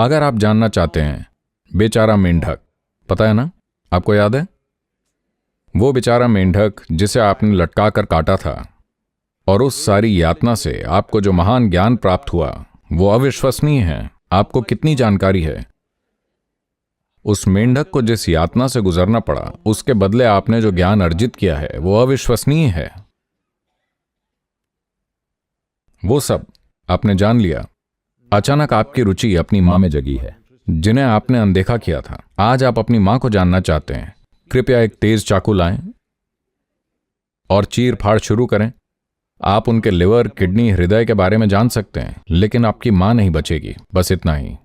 अगर आप जानना चाहते हैं, बेचारा मेंढक, पता है ना, आपको याद है वो बेचारा मेंढक जिसे आपने लटका कर काटा था, और उस सारी यातना से आपको जो महान ज्ञान प्राप्त हुआ वो अविश्वसनीय है। आपको कितनी जानकारी है। उस मेंढक को जिस यातना से गुजरना पड़ा, उसके बदले आपने जो ज्ञान अर्जित किया है वो अविश्वसनीय है। वो सब आपने जान लिया। अचानक आपकी रुचि अपनी मां में जगी है, जिन्हें आपने अनदेखा किया था। आज आप अपनी मां को जानना चाहते हैं। कृपया एक तेज चाकू लाएं और चीर फाड़ शुरू करें। आप उनके लिवर, किडनी, हृदय के बारे में जान सकते हैं, लेकिन आपकी मां नहीं बचेगी। बस इतना ही।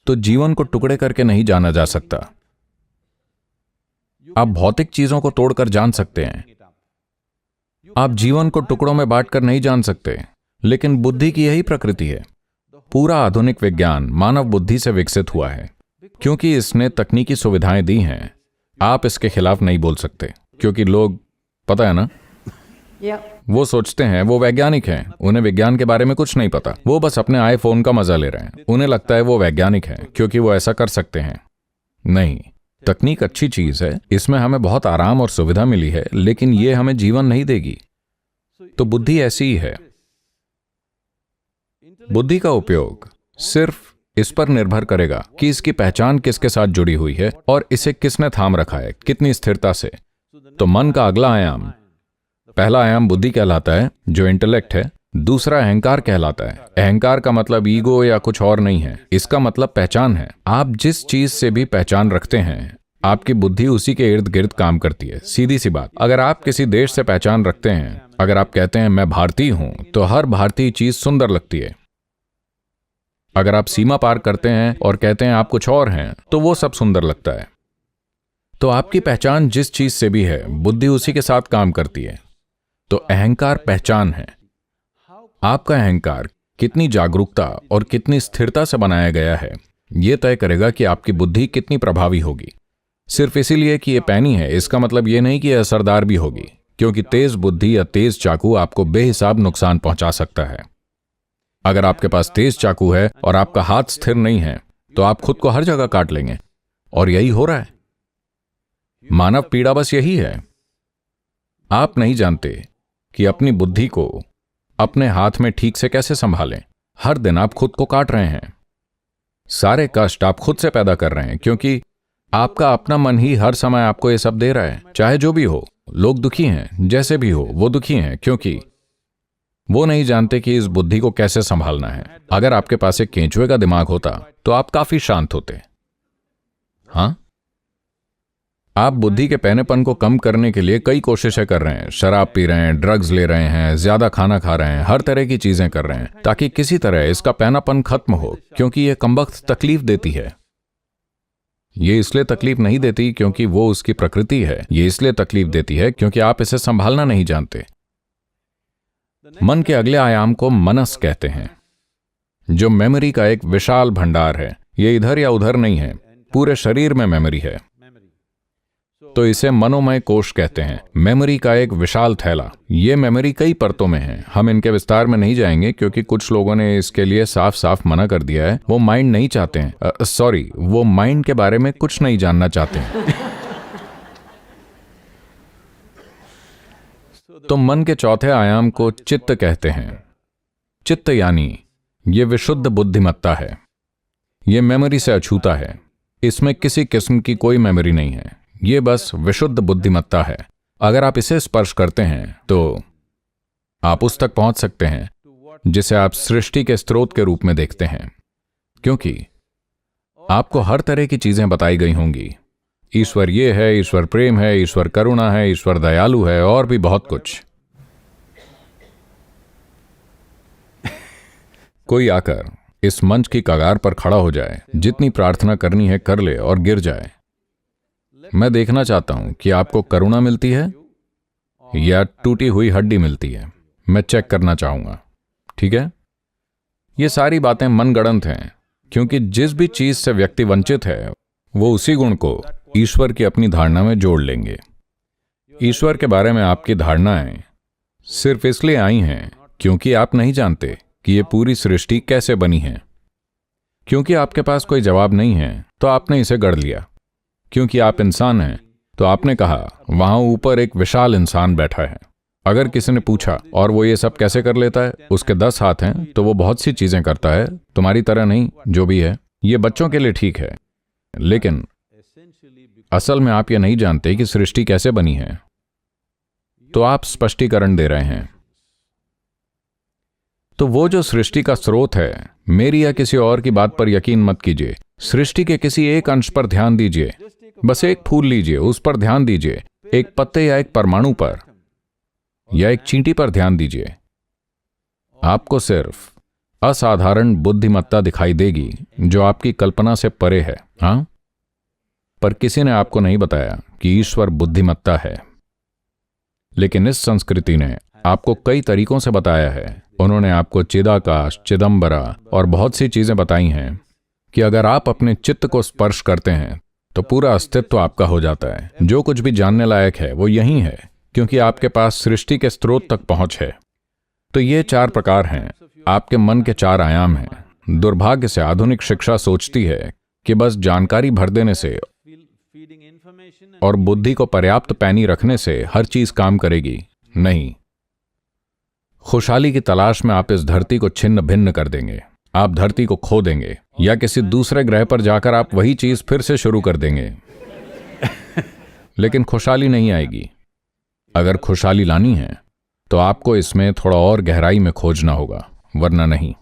तो जीवन को टुकड़े करके नहीं जाना जा सकता। आप भौतिक चीजों को तोड़कर जान सकते हैं, आप जीवन को टुकड़ों में बांटकर नहीं जान सकते। लेकिन बुद्धि की यही प्रकृति है। पूरा आधुनिक विज्ञान मानव बुद्धि से विकसित हुआ है, क्योंकि इसने तकनीकी सुविधाएं दी हैं। आप इसके खिलाफ नहीं बोल सकते, क्योंकि लोग, पता है ना, वो सोचते हैं वो वैज्ञानिक हैं, उन्हें विज्ञान के बारे में कुछ नहीं पता। वो बस अपने आईफोन का मजा ले रहे हैं। उन्हें लगता है वो वैज्ञानिक हैं क्योंकि वो ऐसा कर सकते हैं। नहीं, तकनीक अच्छी चीज है, इसमें हमें बहुत आराम और सुविधा मिली है, लेकिन ये हमें जीवन नहीं देगी। तो बुद्धि ऐसी ही है। बुद्धि का उपयोग सिर्फ इस पर निर्भर करेगा कि इसकी पहचान किसके साथ जुड़ी हुई है और इसे किसने थाम रखा है, कितनी स्थिरता से। तो मन का अगला आयाम, पहला आयाम बुद्धि कहलाता है, जो इंटेलेक्ट है। दूसरा अहंकार कहलाता है। अहंकार का मतलब ईगो या कुछ और नहीं है, इसका मतलब पहचान है। आप जिस चीज से भी पहचान रखते हैं, आपकी बुद्धि उसी के इर्द गिर्द काम करती है। सीधी सी बात, अगर आप किसी देश से पहचान रखते हैं, अगर आप कहते हैं मैं भारतीय हूं, तो हर भारतीय चीज सुंदर लगती है। अगर आप सीमा पार करते हैं और कहते हैं आप कुछ और हैं, तो वो सब सुंदर लगता है। तो आपकी पहचान जिस चीज से भी है, बुद्धि उसी के साथ काम करती है। तो अहंकार पहचान है। आपका अहंकार कितनी जागरूकता और कितनी स्थिरता से बनाया गया है, यह तय करेगा कि आपकी बुद्धि कितनी प्रभावी होगी। सिर्फ इसीलिए कि यह पैनी है, इसका मतलब यह नहीं कि यह असरदार भी होगी, क्योंकि तेज बुद्धि या तेज चाकू आपको बेहिसाब नुकसान पहुंचा सकता है। अगर आपके पास तेज चाकू है और आपका हाथ स्थिर नहीं है, तो आप खुद को हर जगह काट लेंगे, और यही हो रहा है। मानव पीड़ा बस यही है। आप नहीं जानते कि अपनी बुद्धि को अपने हाथ में ठीक से कैसे संभालें। हर दिन आप खुद को काट रहे हैं। सारे कष्ट आप खुद से पैदा कर रहे हैं, क्योंकि आपका अपना मन ही हर समय आपको ये सब दे रहा है। चाहे जो भी हो, लोग दुखी हैं, जैसे भी हो वो दुखी हैं, क्योंकि वो नहीं जानते कि इस बुद्धि को कैसे संभालना है। अगर आपके पास एक केंचुए का दिमाग होता तो आप काफी शांत होते। हाँ, आप बुद्धि के पैनेपन को कम करने के लिए कई कोशिशें कर रहे हैं। शराब पी रहे हैं, ड्रग्स ले रहे हैं, ज्यादा खाना खा रहे हैं, हर तरह की चीजें कर रहे हैं ताकि किसी तरह इसका पैनापन खत्म हो, क्योंकि यह कमबख्त तकलीफ देती है। ये इसलिए तकलीफ नहीं देती क्योंकि वो उसकी प्रकृति है, ये इसलिए तकलीफ देती है क्योंकि आप इसे संभालना नहीं जानते। मन के अगले आयाम को मनस कहते हैं, जो मेमोरी का एक विशाल भंडार है। ये इधर या उधर नहीं है, पूरे शरीर में मेमोरी है। तो इसे मनोमय कोश कहते हैं, मेमोरी का एक विशाल थैला। ये मेमोरी कई परतों में है। हम इनके विस्तार में नहीं जाएंगे क्योंकि कुछ लोगों ने इसके लिए साफ साफ मना कर दिया है। वो माइंड नहीं चाहते हैं, वो माइंड के बारे में कुछ नहीं जानना चाहते हैं। तो मन के चौथे आयाम को चित्त कहते हैं। चित्त यानी ये विशुद्ध बुद्धिमत्ता है। ये मेमोरी से अछूता है। इसमें किसी किस्म की कोई मेमोरी नहीं है। ये बस विशुद्ध बुद्धिमत्ता है। अगर आप इसे स्पर्श करते हैं तो आप उस तक पहुंच सकते हैं जिसे आप सृष्टि के स्रोत के रूप में देखते हैं, क्योंकि आपको हर तरह की चीजें बताई गई होंगी। ईश्वर ये है, ईश्वर प्रेम है, ईश्वर करुणा है, ईश्वर दयालु है, और भी बहुत कुछ। कोई आकर इस मंच की कगार पर खड़ा हो जाए, जितनी प्रार्थना करनी है कर ले और गिर जाए। मैं देखना चाहता हूं कि आपको करुणा मिलती है या टूटी हुई हड्डी मिलती है। मैं चेक करना चाहूंगा, ठीक है? ये सारी बातें मनगढ़ंत हैं, क्योंकि जिस भी चीज से व्यक्ति वंचित है, वो उसी गुण को ईश्वर की अपनी धारणा में जोड़ लेंगे। ईश्वर के बारे में आपकी धारणाएं सिर्फ इसलिए आई हैं क्योंकि आप नहीं जानते कि ये पूरी सृष्टि कैसे बनी है। क्योंकि आपके पास कोई जवाब नहीं है तो आपने इसे गढ़ लिया। क्योंकि आप इंसान हैं तो आपने कहा वहां ऊपर एक विशाल इंसान बैठा है। अगर किसी ने पूछा और वो ये सब कैसे कर लेता है, उसके 10 हाथ हैं तो वो बहुत सी चीजें करता है, तुम्हारी तरह नहीं। जो भी है, ये बच्चों के लिए ठीक है, लेकिन असल में आप ये नहीं जानते कि सृष्टि कैसे बनी है। तो आप स्पष्टीकरण दे रहे हैं। तो वो जो सृष्टि का स्रोत है, मेरी या किसी और की बात पर यकीन मत कीजिए। सृष्टि के किसी एक अंश पर ध्यान दीजिए। बस एक फूल लीजिए, उस पर ध्यान दीजिए। एक पत्ते या एक परमाणु पर या एक चींटी पर ध्यान दीजिए। आपको सिर्फ असाधारण बुद्धिमत्ता दिखाई देगी जो आपकी कल्पना से परे है। हाँ, पर किसी ने आपको नहीं बताया कि ईश्वर बुद्धिमत्ता है। लेकिन इस संस्कृति ने आपको कई तरीकों से बताया है। उन्होंने आपको चिदाकाश, चिदंबरा और बहुत सी चीजें बताई हैं कि अगर आप अपने चित्त को स्पर्श करते हैं तो पूरा अस्तित्व आपका हो जाता है। जो कुछ भी जानने लायक है वो यही है, क्योंकि आपके पास सृष्टि के स्रोत तक पहुंच है। तो ये 4 प्रकार हैं, आपके मन के 4 आयाम हैं। दुर्भाग्य से आधुनिक शिक्षा सोचती है कि बस जानकारी भर देने से और बुद्धि को पर्याप्त पैनी रखने से हर चीज काम करेगी। नहीं, खुशहाली की तलाश में आप इस धरती को छिन्न भिन्न कर देंगे। आप धरती को खो देंगे या किसी दूसरे ग्रह पर जाकर आप वही चीज फिर से शुरू कर देंगे, लेकिन खुशहाली नहीं आएगी। अगर खुशहाली लानी है तो आपको इसमें थोड़ा और गहराई में खोजना होगा, वरना नहीं।